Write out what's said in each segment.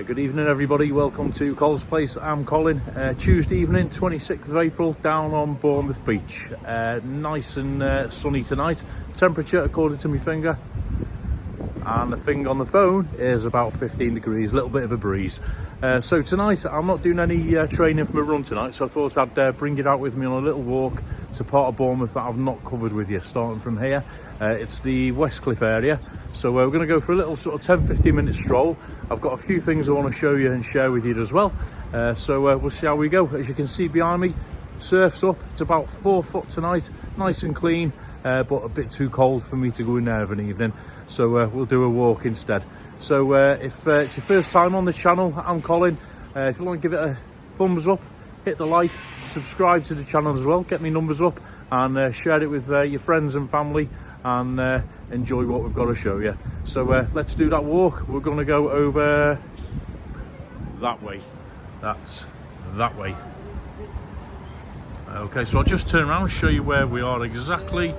Good evening everybody, welcome to Cole's Place. I'm Colin. Tuesday evening, 26th of April, down on Bournemouth Beach. Nice and sunny tonight. Temperature according to my finger, and the thing on the phone is about 15 degrees, a little bit of a breeze. So tonight I'm not doing any training for my run tonight, so I thought I'd bring it out with me on a little walk to part of Bournemouth that I've not covered with you, starting from here. It's the Westcliff area, so we're going to go for a little sort of 10-15 minute stroll. I've got a few things I want to show you and share with you as well, so we'll see how we go. As you can see behind me, surf's up. It's about 4 foot tonight, nice and clean, but a bit too cold for me to go in there of an evening, so we'll do a walk instead. So if it's your first time on the channel, I'm Colin. If you want to give it a thumbs up, hit the like, subscribe to the channel as well, get me numbers up, and share it with your friends and family, and enjoy what we've got to show you. So let's do that walk. We're going to go over that way. That's that way. Okay, so I'll just turn around and show you where we are exactly.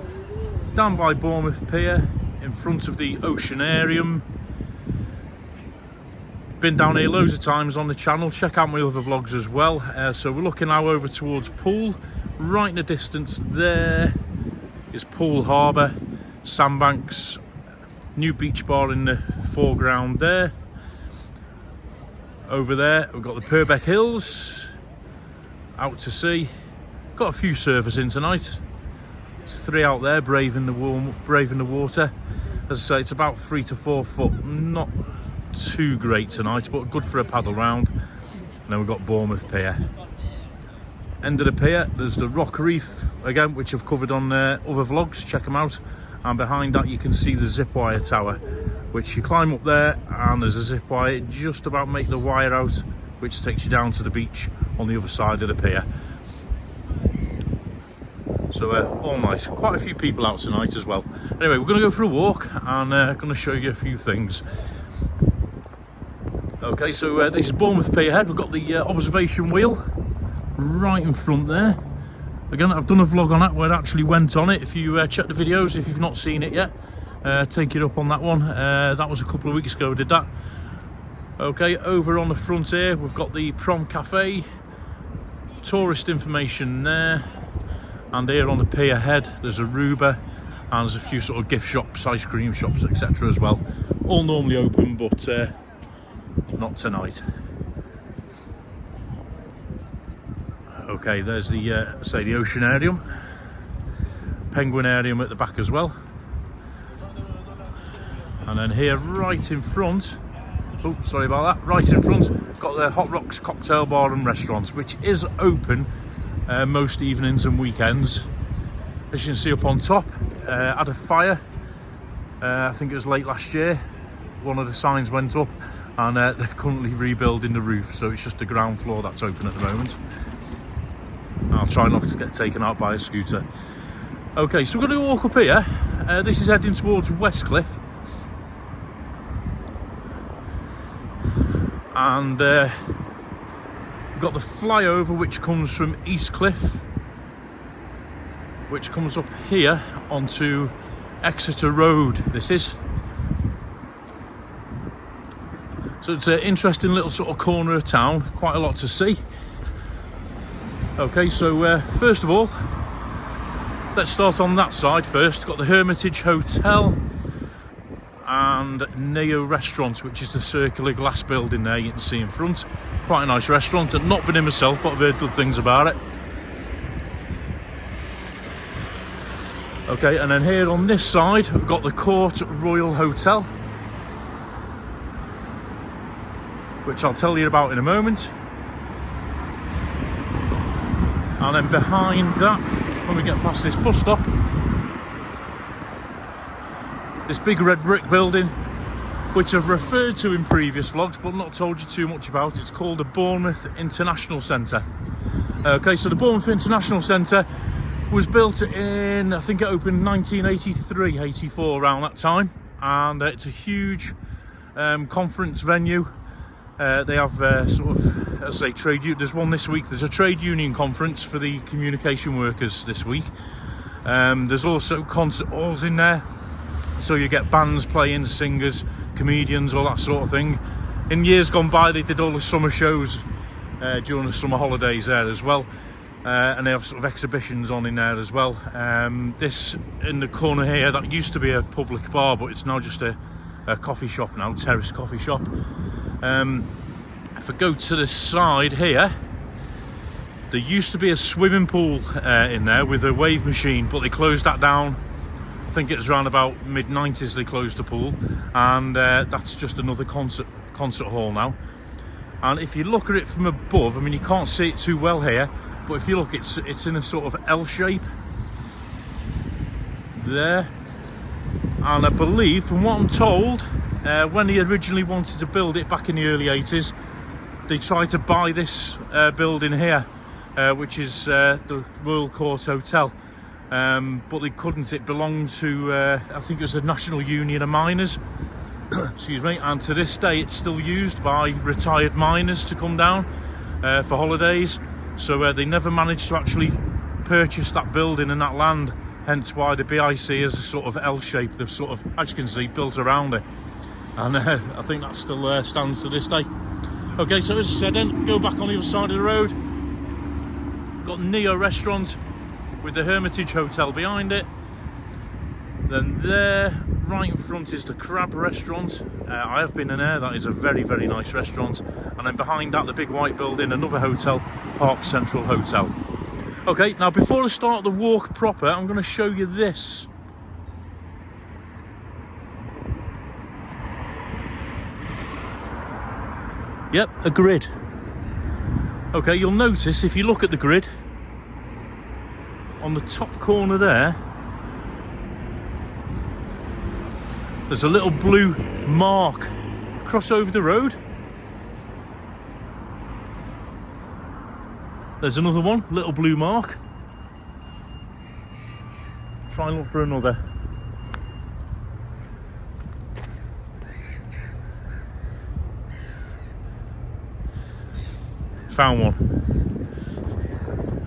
Down by Bournemouth Pier, in front of the Oceanarium. Been down here loads of times on the channel. Check out my other vlogs as well. So we're looking now over towards Poole. Right in the distance there is Poole Harbour, sandbanks, new beach bar in the foreground there. Over there we've got the Purbeck Hills, out to sea. Got a few surfers in tonight. There's 3 out there braving the water. As I say, it's about 3 to 4 foot, not too great tonight, but good for a paddle round. And then we've got Bournemouth Pier. End of the pier, there's the Rock Reef again, which I've covered on other vlogs. Check them out. And behind that you can see the zip wire tower, which you climb up there, and there's a zip wire just about make the wire out, which takes you down to the beach on the other side of the pier. So all nice. Quite a few people out tonight as well. Anyway, we're going to go for a walk, and going to show you a few things. Okay, so this is Bournemouth Pier Head. We've got the observation wheel right in front there. Again, I've done a vlog on that where I actually went on it. If you check the videos, if you've not seen it yet, take it up on that one. That was a couple of weeks ago I did that. Okay, over on the front here we've got the Prom Cafe, tourist information there, and here on the pier head there's a Aruba, and there's a few sort of gift shops, ice cream shops, etc. as well. All normally open, but not tonight. Okay, there's the say the Oceanarium, Penguinarium at the back as well, and then here right in front, oh sorry about that, right in front got the Hot Rocks Cocktail Bar and Restaurant, which is open most evenings and weekends. As you can see up on top, had a fire, I think it was late last year. One of the signs went up, and they're currently rebuilding the roof, so it's just the ground floor that's open at the moment. I'll try not to get taken out by a scooter. Okay, so we're going to walk up here. This is heading towards Westcliff, and we've got the flyover which comes from Eastcliff, which comes up here onto Exeter Road. This is. So it's an interesting little sort of corner of town, quite a lot to see. Okay, so first of all, let's start on that side first. Got the Hermitage Hotel and Neo Restaurant, which is the circular glass building there you can see in front. Quite a nice restaurant. I've not been in myself, but I've heard good things about it. Okay, and then here on this side, we've got the Court Royal Hotel, which I'll tell you about in a moment. And then behind that, when we get past this bus stop, this big red brick building, which I've referred to in previous vlogs but not told you too much about. It's called the Bournemouth International Centre. Okay, so the Bournemouth International Centre was built in, I think it opened 1983, 84, around that time, and it's a huge conference venue. They have sort of, as I say, there's one this week. There's a trade union conference for the communication workers this week. There's also concert halls in there, so you get bands playing, singers, comedians, all that sort of thing. In years gone by, they did all the summer shows during the summer holidays there as well, and they have sort of exhibitions on in there as well. This in the corner here, that used to be a public bar, but it's now just a coffee shop now, terrace coffee shop. If I go to the side here, there used to be a swimming pool in there with a wave machine, but they closed that down. I think it was around about mid-90s they closed the pool, and that's just another concert hall now. And if you look at it from above, I mean, you can't see it too well here, but if you look, it's in a sort of L shape there. And I believe, from what I'm told, when they originally wanted to build it back in the early 80s, they tried to buy this building here, which is the Royal Court Hotel, but they couldn't. It belonged to I think it was the National Union of Miners excuse me, and to this day it's still used by retired miners to come down for holidays. So they never managed to actually purchase that building and that land, hence why the BIC is a sort of L shape. They've sort of, as you can see, built around it, and I think that still stands to this day. Okay, so as I said, then go back on the other side of the road. Got Neo Restaurant with the Hermitage Hotel behind it. Then there, right in front, is the Crab Restaurant. I have been in there. That is a very, very nice restaurant. And then behind that, the big white building, another hotel, Park Central Hotel. Okay, now before I start the walk proper, I'm going to show you this. Yep, a grid. Okay, you'll notice if you look at the grid, on the top corner there's a little blue mark across over the road. There's another one, little blue mark. Try and look for another. Found one.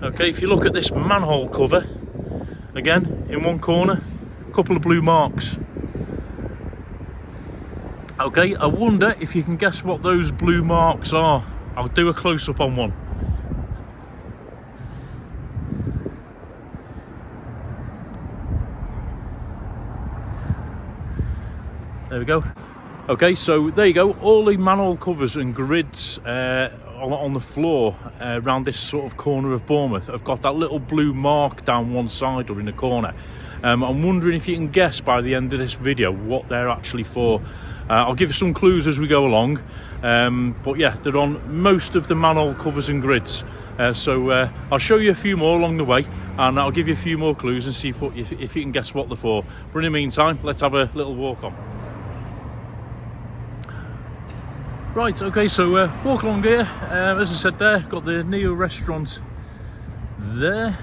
Okay, if you look at this manhole cover, again, in one corner, a couple of blue marks. Okay, I wonder if you can guess what those blue marks are. I'll do a close-up on one. There we go. Okay, so there you go, all the manhole covers and grids on the floor around this sort of corner of Bournemouth have got that little blue mark down one side or in the corner. I'm wondering if you can guess by the end of this video what they're actually for. I'll give you some clues as we go along, but yeah, they're on most of the manhole covers and grids. So I'll show you a few more along the way, and I'll give you a few more clues and see if you can guess what they're for. But in the meantime, let's have a little walk on. Right, okay, so walk along here. As I said there, got the Neo Restaurant there.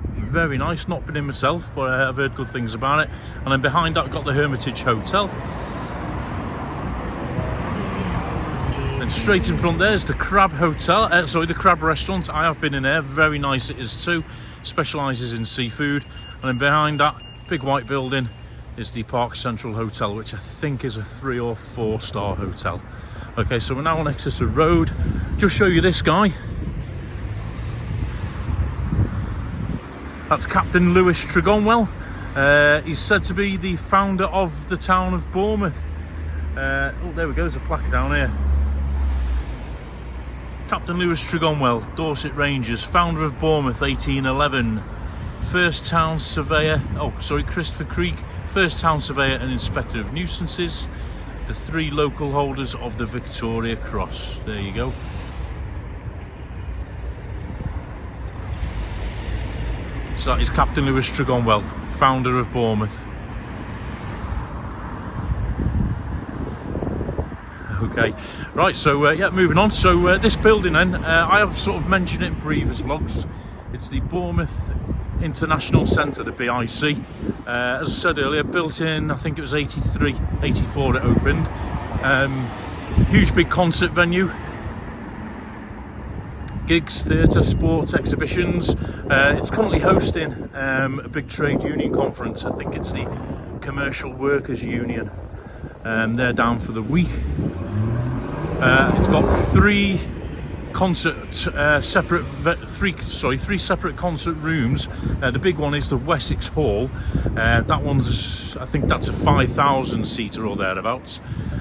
Very nice, not been in myself, but I've heard good things about it. And then behind that, got the Hermitage Hotel. And straight in front there's the Crab Hotel, the Crab Restaurant. I have been in there, very nice it is too. Specialises in seafood. And then behind that big white building is the Park Central Hotel, which I think is a 3 or 4 star hotel. Okay, so we're now on Exeter Road. Just show you this guy. That's Captain Lewis Tregonwell. He's said to be the founder of the town of Bournemouth. Oh, there we go, there's a plaque down here. Captain Lewis Tregonwell, Dorset Rangers, founder of Bournemouth, 1811. First town surveyor, Christopher Creek, first town surveyor and inspector of nuisances. The 3 local holders of the Victoria Cross. There you go. So that is Captain Lewis Tregonwell, founder of Bournemouth. Okay, right, so yeah, moving on. So this building then, I have sort of mentioned it in previous vlogs. It's the Bournemouth International Centre, the BIC. As I said earlier, built in, I think it was 83, 84 it opened. Huge big concert venue. Gigs, theatre, sports, exhibitions. It's currently hosting a big trade union conference. I think it's the Commercial Workers Union. They're down for the week. It's got three separate concert rooms. The big one is the Wessex Hall. That one's, I think that's a 5,000 seater or thereabouts.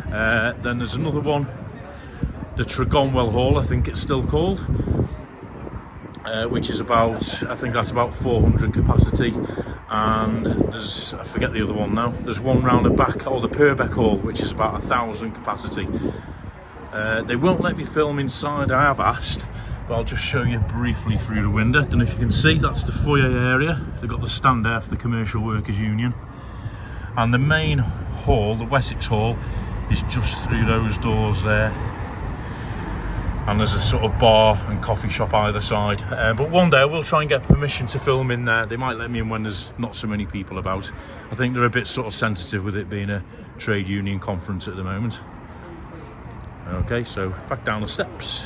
Then there's another one, the Tregonwell Hall, I think it's still called, which is about, I think that's about 400 capacity. And there's, I forget the other one now, there's one round the back, or the Purbeck Hall, which is about 1,000 capacity. They won't let me film inside, I have asked, but I'll just show you briefly through the window. Don't know if you can see, that's the foyer area. They've got the stand there for the Commercial Workers Union. And the main hall, the Wessex Hall, is just through those doors there. And there's a sort of bar and coffee shop either side. But one day I will try and get permission to film in there. They might let me in when there's not so many people about. I think they're a bit sort of sensitive with it being a trade union conference at the moment. Okay, so back down the steps.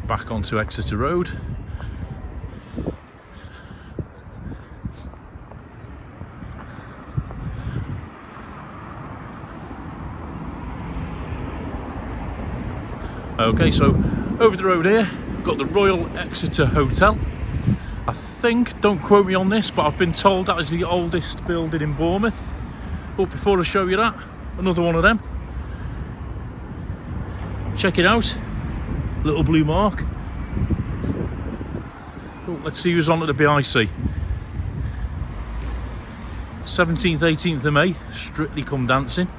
Back onto Exeter Road. Okay, so over the road here, got the Royal Exeter Hotel. I think, don't quote me on this, but I've been told that is the oldest building in Bournemouth. But before I show you that, another one of them. Check it out, little blue mark. Oh, let's see who's on at the BIC. 17th, 18th of May, Strictly Come Dancing. /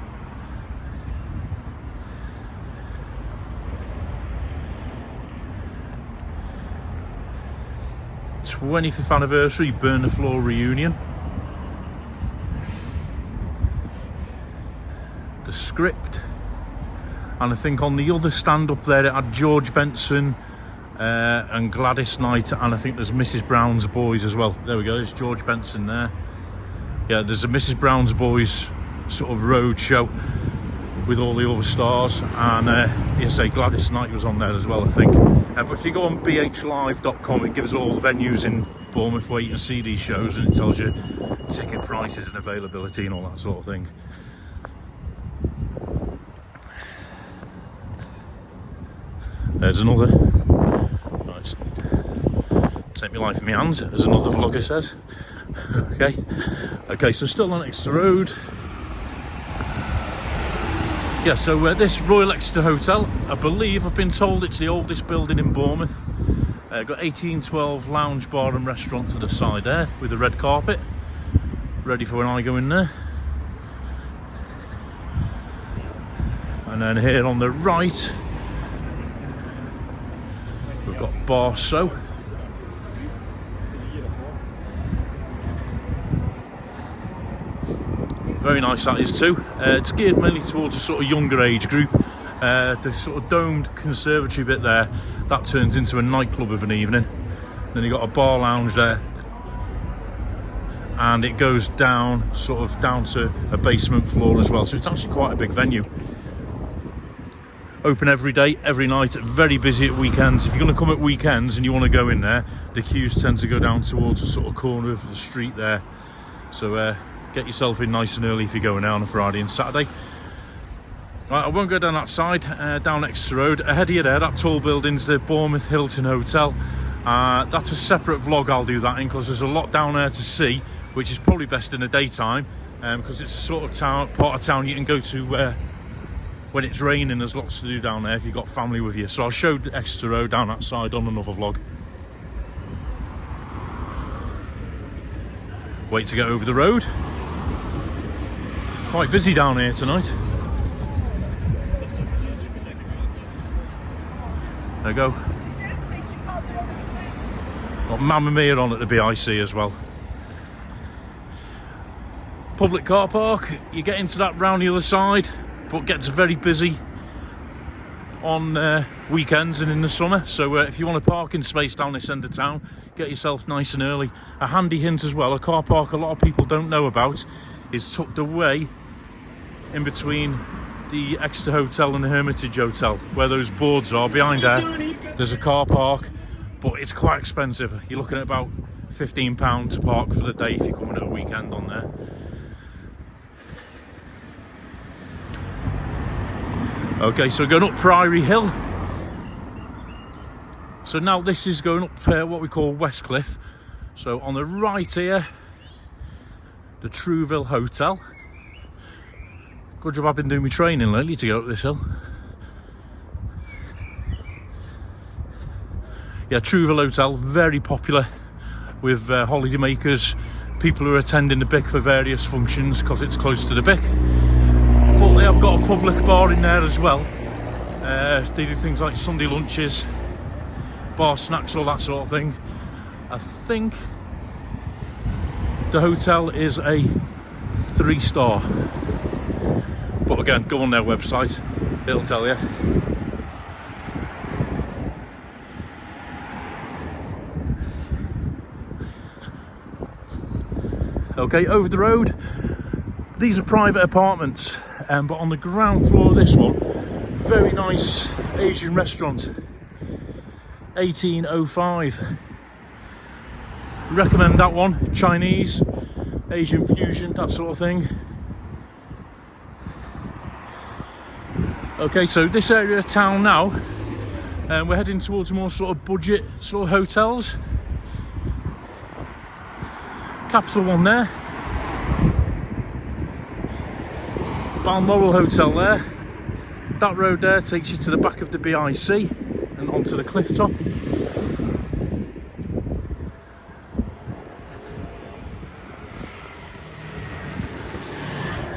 25th anniversary Burn the Floor reunion. The Script. And I think on the other stand up there it had George Benson and Gladys Knight, and I think there's Mrs Brown's Boys as well. There we go, there's George Benson there. Yeah, there's a Mrs Brown's Boys sort of road show with all the other stars, and you say Gladys Knight was on there as well, I think. But if you go on bhlive.com, it gives all the venues in Bournemouth where you can see these shows, and it tells you ticket prices and availability and all that sort of thing. There's another. Right, take my life in my hands, as another vlogger says. Okay, so still on Exeter Road. Yeah, so this Royal Exeter Hotel, I believe, I've been told it's the oldest building in Bournemouth. Got 1812 lounge, bar and restaurant to the side there with a red carpet, ready for when I go in there. And then here on the right, we've got Bar So. Very nice that is too. It's geared mainly towards a sort of younger age group. The sort of domed conservatory bit there, that turns into a nightclub of an evening. Then you've got a bar lounge there, and it goes down, sort of down to a basement floor as well. So it's actually quite a big venue. Open every day, every night, very busy at weekends. If you're going to come at weekends and you want to go in there, the queues tend to go down towards the sort of corner of the street there. So get yourself in nice and early if you're going out on a Friday and Saturday. Right, I won't go down that side, down Exeter Road. Ahead of you there, that tall building's the Bournemouth Hilton Hotel. That's a separate vlog I'll do that in, because there's a lot down there to see, which is probably best in the daytime, because it's a sort of part of town you can go to when it's raining. There's lots to do down there if you've got family with you. So I'll show Exeter Road down that side on another vlog. Wait to get over the road. Quite busy down here tonight. There we go. Got Mamma Mia on at the BIC as well. Public car park, you get into that round the other side, but gets very busy on weekends and in the summer. So if you want a parking space down this end of town, get yourself nice and early. A handy hint as well, a car park a lot of people don't know about is tucked away in between the Exeter Hotel and the Hermitage Hotel, where those boards are behind there. There's a car park, but it's quite expensive. You're looking at about £15 to park for the day if you're coming at a weekend on there. Okay, so going up Priory Hill. So now this is going up what we call West Cliff. So on the right here, the Trouville Hotel. Good job I've been doing my training lately to get up this hill. Yeah, Trouville Hotel, very popular with holiday makers, people who are attending the BIC for various functions because it's close to the BIC. But they have got a public bar in there as well. They do things like Sunday lunches, bar snacks, all that sort of thing. I think the hotel is a 3-star. But again, go on their website, it'll tell you. Okay, over the road, these are private apartments, but on the ground floor of this one, very nice Asian restaurant, 1805. Recommend that one. Chinese, Asian fusion, that sort of thing. Okay, so this area of town now, we're heading towards more sort of budget sort of hotels. Capital one there, Balmoral Hotel there. That road there takes you to the back of the BIC and onto the cliff top.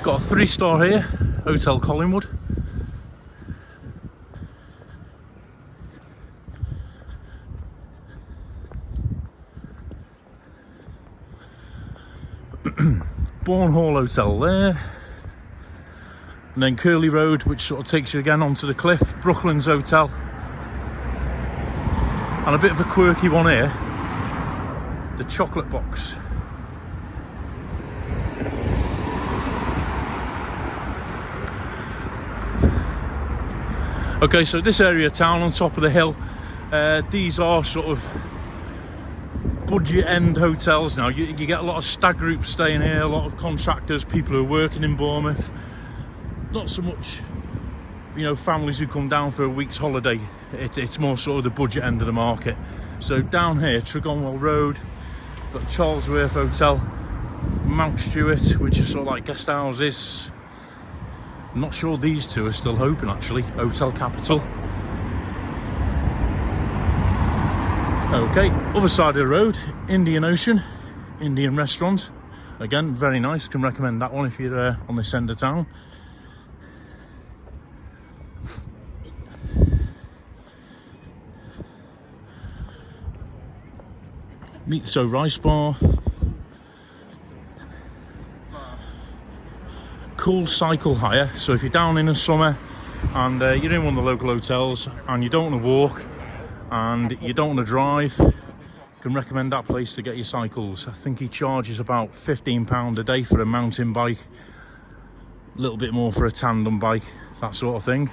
Got a 3-star here, Hotel Collingwood. Bourne Hall Hotel there, and then Curly Road, which sort of takes you again onto the cliff, Brooklands Hotel, and a bit of a quirky one here, the Chocolate Box. Okay, so this area of town on top of the hill, these are sort of budget end hotels now. You get a lot of stag groups staying here, a lot of contractors, people who are working in Bournemouth. Not so much, you know, families who come down for a week's holiday. It's more sort of the budget end of the market. So down here, Tregonwell Road, got Charlesworth Hotel, Mount Stewart, which is sort of like guest houses. I'm not sure these two are still open actually. Hotel Capital. Okay, other side of the road, Indian Ocean, Indian restaurant. Again, very nice, can recommend that one if you're on this end of town. Meet the So Rice Bar. Cool cycle hire, so if you're down in the summer and you're in one of the local hotels and you don't want to walk, and you don't want to drive, can recommend that place to get your cycles. I think he charges about £15 a day for a mountain bike, a little bit more for a tandem bike, that sort of thing.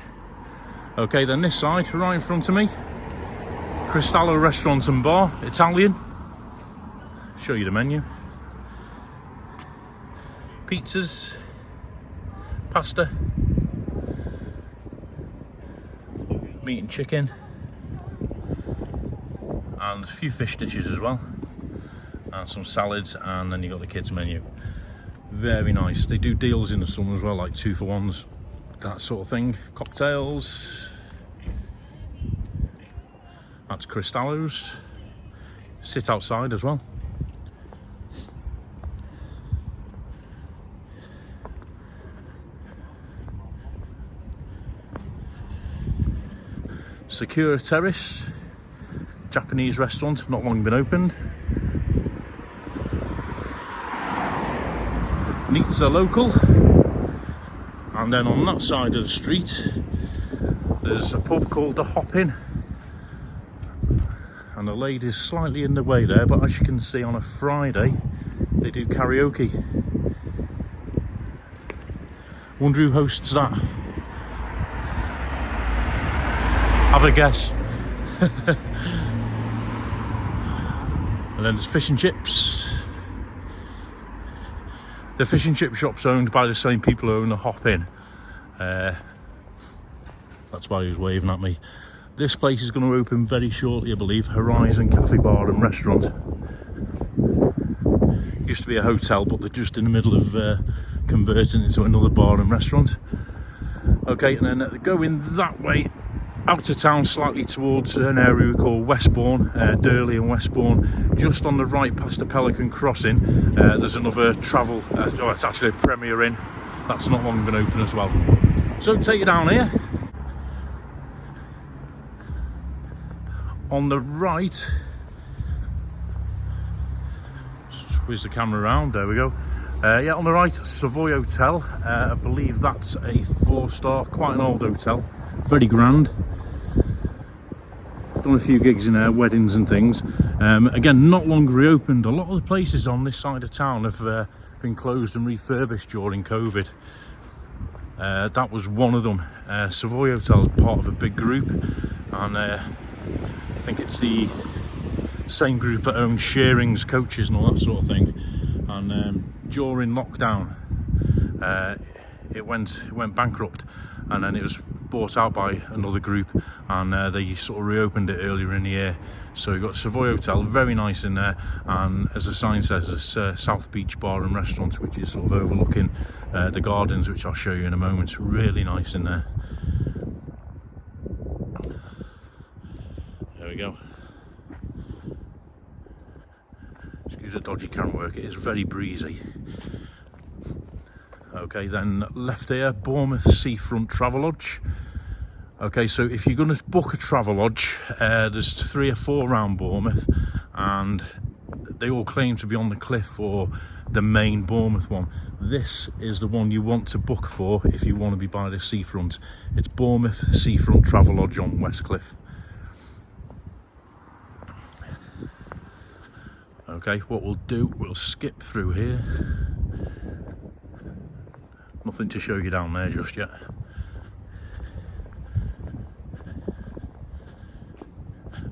Okay, then this side, right in front of me, Cristallo Restaurant and Bar, Italian. Show you the menu. Pizzas, pasta, meat and chicken, and a few fish dishes as well, and some salads, and then you got the kids menu. Very nice. They do deals in the summer as well, like 2-for-1s, that sort of thing. Cocktails. That's Cristallo's. Sit outside as well. Sakura Terrace, Japanese restaurant, not long been opened. Nizza Local, and then on that side of the street there's a pub called the Hop In, and the lady's slightly in the way there, but as you can see on a Friday they do karaoke. Wonder who hosts that? Have a guess. And then there's fish and chips. The fish and chip shop's owned by the same people who own the Hop In. That's why he was waving at me. This place is going to open very shortly, I believe. Horizon Cafe Bar and Restaurant. Used to be a hotel, but they're just in the middle of converting it into another bar and restaurant. Okay, and then going that way out of town slightly towards an area we call Westbourne, Durley and Westbourne. Just on the right past the Pelican Crossing, there's another travel, it's actually a Premier Inn. That's not long been open as well. So take you down here. On the right, squeeze the camera around, there we go. Yeah, on the right, Savoy Hotel. I believe that's a 4-star, quite an old hotel, very grand. Done a few gigs in there, weddings and things. Again, not long reopened. A lot of the places on this side of town have been closed and refurbished during COVID. That was one of them. Savoy Hotel is part of a big group, and I think it's the same group that owns Shearing's coaches and all that sort of thing. And during lockdown, it went bankrupt, and then it was bought out by another group, and they sort of reopened it earlier in the year. So you've got Savoy Hotel, very nice in there, and as the sign says, it's South Beach Bar and Restaurant, which is sort of overlooking the gardens, which I'll show you in a moment. It's really nice in there. There we go. Excuse the dodgy camera work, it is very breezy. Okay, then left here, Bournemouth Seafront Travelodge. Okay, so if you're going to book a Travelodge, there's 3 or 4 around Bournemouth, and they all claim to be on the cliff or the main Bournemouth one. This is the one you want to book for if you want to be by the seafront. It's Bournemouth Seafront Travelodge on West Cliff. Okay, what we'll do, we'll skip through here. Nothing to show you down there just yet.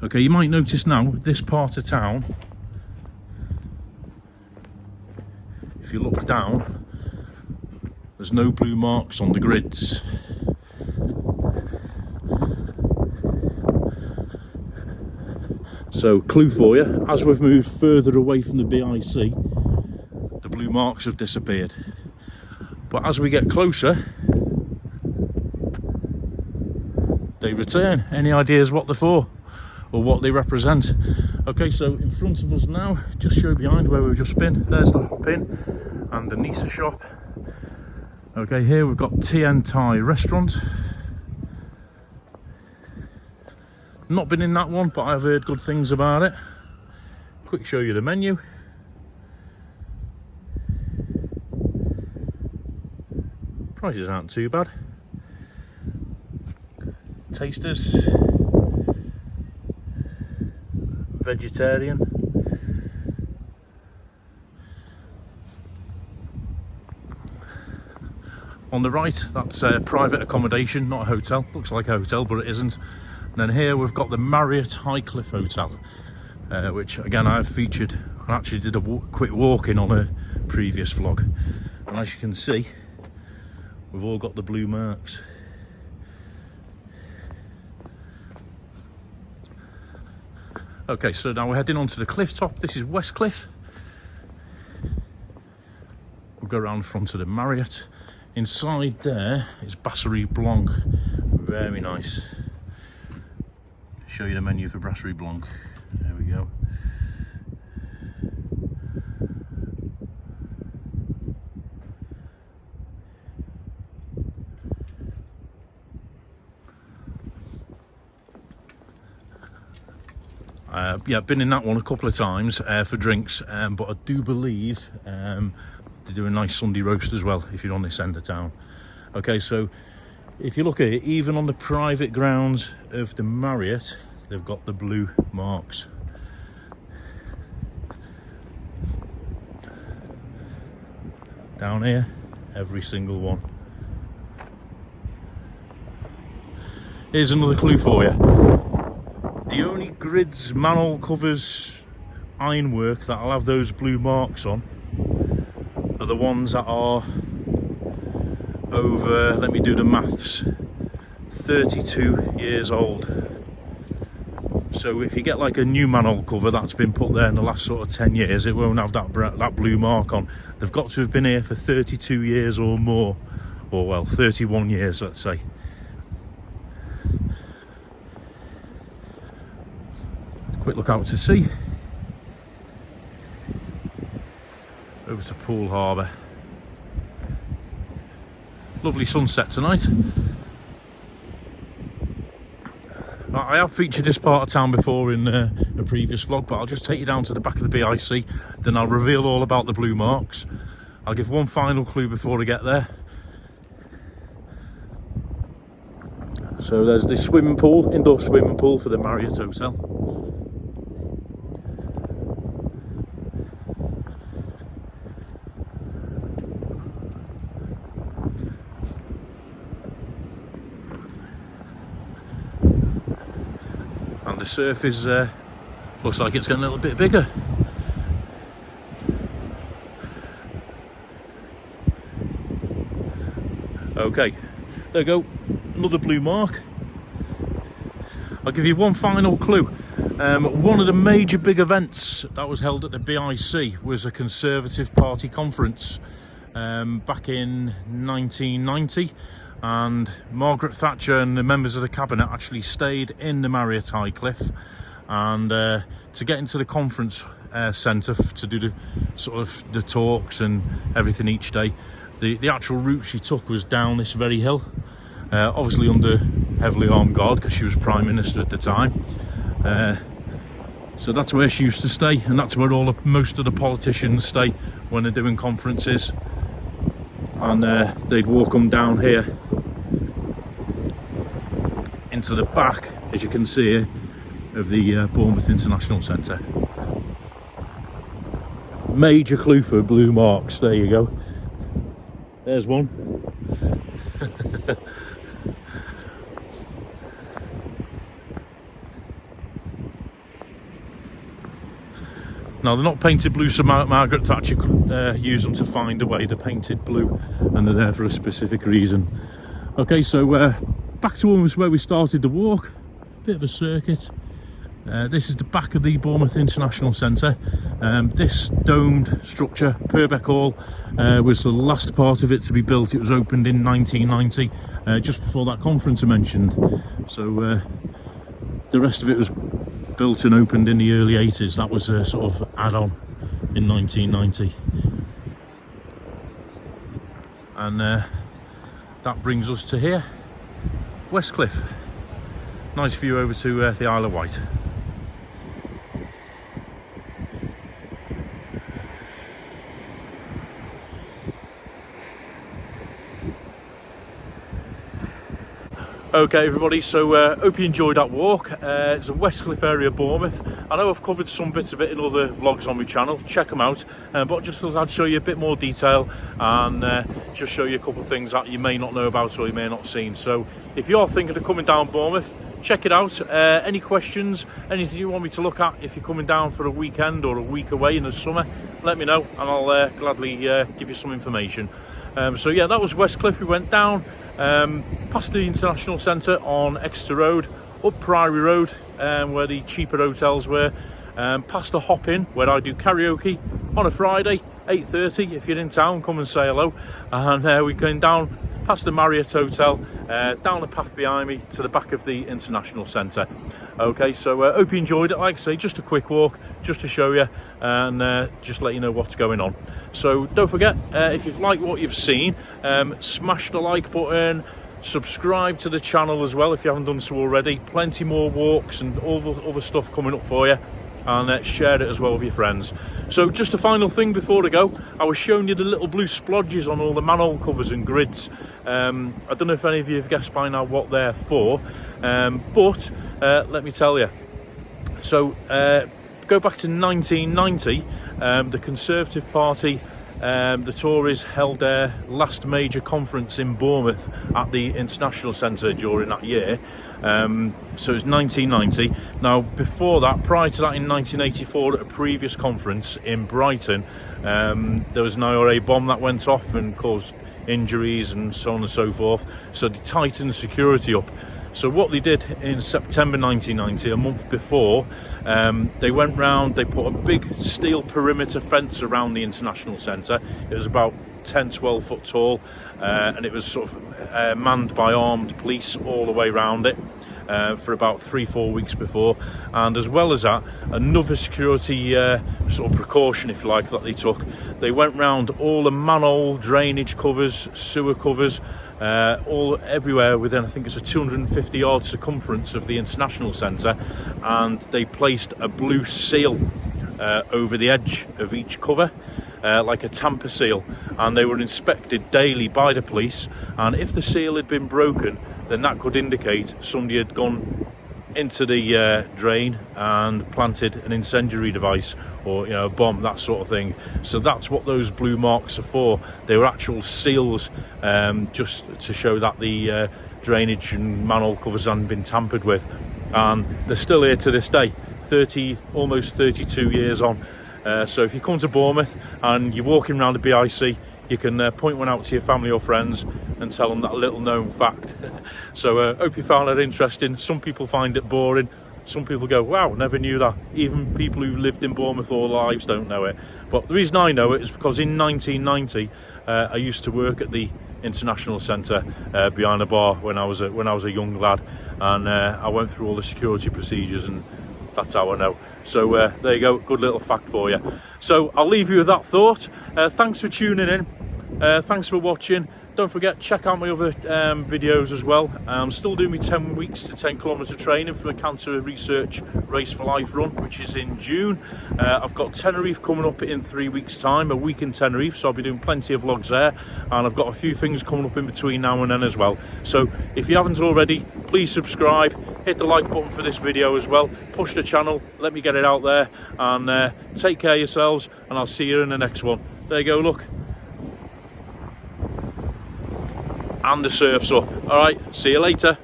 Okay, you might notice now, this part of town, if you look down, there's no blue marks on the grids. So, clue for you, as we've moved further away from the BIC, the blue marks have disappeared. But as we get closer, they return. Any ideas what they're for or what they represent? Okay, so in front of us now, just show behind where we've just been, there's the Hop In and the Nisa shop. Okay, here we've got TN Thai restaurant. Not been in that one, but I've heard good things about it. Quick show you the menu. Prices aren't too bad. Tasters. Vegetarian. On the right, that's private accommodation, not a hotel. Looks like a hotel, but it isn't. And then here we've got the Marriott Highcliffe Hotel, which again I've featured. I actually did a quick walk-in on a previous vlog, and as you can see, we've all got the blue marks. Okay, so now we're heading on to the cliff top. This is West Cliff. We'll go around the front of the Marriott. Inside there is Brasserie Blanc. Very nice. Show you the menu for Brasserie Blanc. There we go. Yeah, been in that one a couple of times for drinks, but I do believe they do a nice Sunday roast as well if you're on this end of town. Okay, so if you look at it, even on the private grounds of the Marriott, they've got the blue marks. Down here, every single one. Here's another clue for you. The only grids, manhole covers, ironwork that'll have those blue marks on are the ones that are over, let me do the maths, 32 years old. So if you get like a new manhole cover that's been put there in the last sort of 10 years, it won't have that blue mark on. They've got to have been here for 32 years or more, or well, 31 years, let's say. Quick look out to sea. Over to Poole Harbour. Lovely sunset tonight. I have featured this part of town before in a previous vlog, but I'll just take you down to the back of the BIC, then I'll reveal all about the blue marks. I'll give one final clue before I get there. So there's the swimming pool, indoor swimming pool for the Marriott Hotel. And the surf is, looks like it's getting a little bit bigger. Okay, there we go, another blue mark. I'll give you one final clue. One of the major big events that was held at the BIC was a Conservative Party conference back in 1990. And Margaret Thatcher and the members of the cabinet actually stayed in the Marriott Highcliffe, and to get into the conference centre to do the sort of the talks and everything each day, the actual route she took was down this very hill, obviously under heavily armed guard because she was Prime Minister at the time. So that's where she used to stay, and that's where most of the politicians stay when they're doing conferences. And they'd walk them down here into the back, as you can see here, of the Bournemouth International Centre. Major clue for blue marks, there you go. There's one. Now they're not painted blue so Margaret Thatcher could use them to find a way. They're painted blue and they're there for a specific reason. Okay, so back to almost where we started the walk. Bit of a circuit. This is the back of the Bournemouth International Centre. This domed structure, Purbeck Hall, was the last part of it to be built. It was opened in 1990, just before that conference I mentioned. So the rest of it was built and opened in the early 80s. That was a sort of add-on in 1990. And that brings us to here, Westcliff. Nice view over to the Isle of Wight. Okay everybody, so hope you enjoyed that walk. It's a Westcliff area of Bournemouth. I know I've covered some bits of it in other vlogs on my channel, check them out, but just thought I'd show you a bit more detail and just show you a couple of things that you may not know about or you may not have seen. So if you are thinking of coming down Bournemouth, check it out. Any questions, anything you want me to look at if you're coming down for a weekend or a week away in the summer, let me know and I'll gladly give you some information. So yeah, that was Westcliff. We went down past the International Centre on Exeter Road, up Priory Road where the cheaper hotels were, past the Hop In where I do karaoke on a Friday, 8:30. If you're in town, come and say hello. And we're going down past the Marriott Hotel, down the path behind me to the back of the International Centre. Okay, so hope you enjoyed it. Like I say, just a quick walk just to show you and just let you know what's going on. So don't forget, if you've liked what you've seen, smash the like button, subscribe to the channel as well if you haven't done so already. Plenty more walks and all the other stuff coming up for you, and share it as well with your friends. So just a final thing before I go, I was showing you the little blue splodges on all the manhole covers and grids. I don't know if any of you have guessed by now what they're for, but let me tell you. So go back to 1990, the Conservative Party, the Tories held their last major conference in Bournemouth at the International Centre during that year. So it was 1990. Now before that, prior to that in 1984 at a previous conference in Brighton, there was an IRA bomb that went off and caused injuries and so on and so forth. So they tightened security up. So what they did in September 1990, a month before, they went round, they put a big steel perimeter fence around the International Centre. It was about 10-12 foot tall, and it was sort of manned by armed police all the way around it for about 3-4 weeks before. And as well as that, another security sort of precaution, if you like, that they took, they went round all the manhole drainage covers, sewer covers, all everywhere within, I think it's a 250 yard circumference of the International Centre, and they placed a blue seal over the edge of each cover, like a tamper seal, and they were inspected daily by the police, and if the seal had been broken, then that could indicate somebody had gone into the drain and planted an incendiary device, or a bomb, that sort of thing. So that's what those blue marks are for. They were actual seals, just to show that the drainage and manhole covers hadn't been tampered with. And they're still here to this day, almost 32 years on. So if you come to Bournemouth and you're walking around the BIC, you can point one out to your family or friends and tell them that little known fact. So hope you found that interesting. Some people find it boring. Some people go, wow, never knew that. Even people who've lived in Bournemouth all their lives don't know it. But the reason I know it is because in 1990, I used to work at the International Centre behind the bar when I was a young lad, and I went through all the security procedures, and that's how I know. So there you go, good little fact for you. So I'll leave you with that thought. Thanks for tuning in. Thanks for watching. Don't forget, check out my other videos as well. I'm still doing my 10 weeks to 10 kilometre training for the Cancer Research Race for Life run, which is in June. I've got Tenerife coming up in 3 weeks time, a week in Tenerife, so I'll be doing plenty of vlogs there, and I've got a few things coming up in between now and then as well. So if you haven't already, please subscribe, hit the like button for this video as well, push the channel, let me get it out there, and take care of yourselves, and I'll see you in the next one. There you go, look. And the surf's up. All right, see you later.